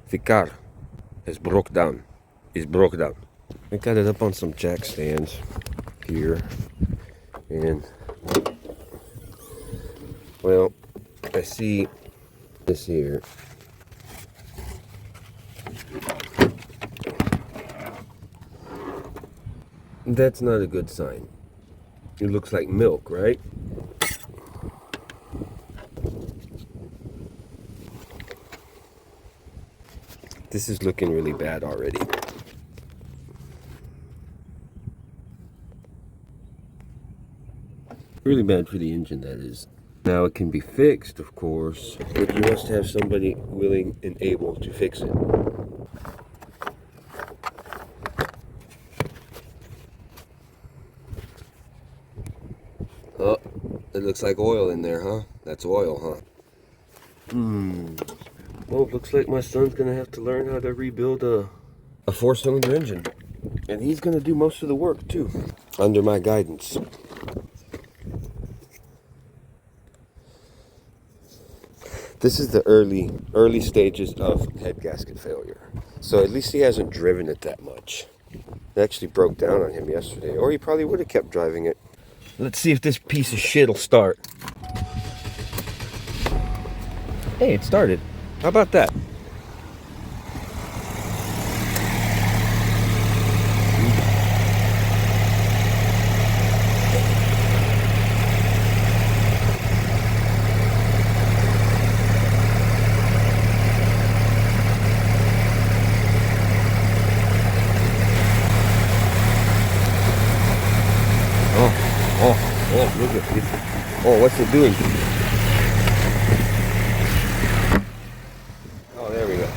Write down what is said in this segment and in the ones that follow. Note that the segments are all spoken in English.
HVACR is broke down. It's broke down. I got it up on some jack stands here, and well, I see this here. That's not a good sign. It looks like milk, right? This is looking really bad already. Really bad for the engine, that is. Now it can be fixed, of course, but you must have somebody willing and able to fix it. Oh, it looks like oil in there, huh? That's oil, huh? Well, it looks like my son's gonna have to learn how to rebuild a four-cylinder engine. And he's gonna do most of the work, too, under my guidance. This is the early stages of head gasket failure. So at least he hasn't driven it that much. It actually broke down on him yesterday, or he probably would have kept driving it. Let's see if this piece of shit will start. Hey, it started. How about that? Oh, look at it. Oh, what's it doing? Oh, there we go.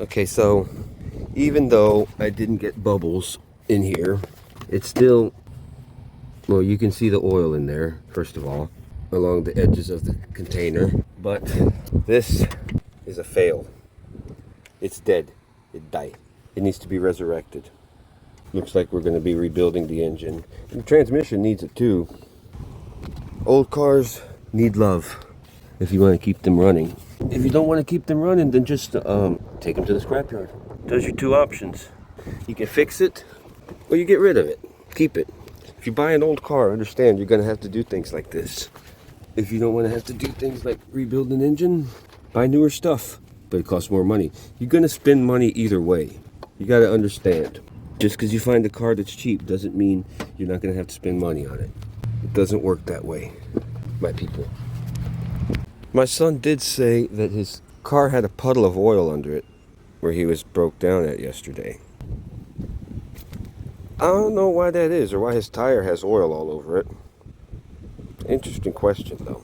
Okay, so even though I didn't get bubbles in here, it's still, well, you can see the oil in there, first of all, along the edges of the container. But this is a fail. It's dead. It died. It needs to be resurrected. Looks like we're going to be rebuilding the engine. And the transmission needs it too. Old cars need love if you want to keep them running. If you don't want to keep them running, then just take them to the scrapyard. Those are your two options. You can fix it, or you get rid of it. Keep it. If you buy an old car, understand you're going to have to do things like this. If you don't want to have to do things like rebuild an engine, buy newer stuff, but it costs more money. You're going to spend money either way. You got to understand. Just because you find a car that's cheap doesn't mean you're not going to have to spend money on it. It doesn't work that way, my people. My son did say that his car had a puddle of oil under it where he was broke down at yesterday. I don't know why that is, or why his tire has oil all over it. Interesting question, though.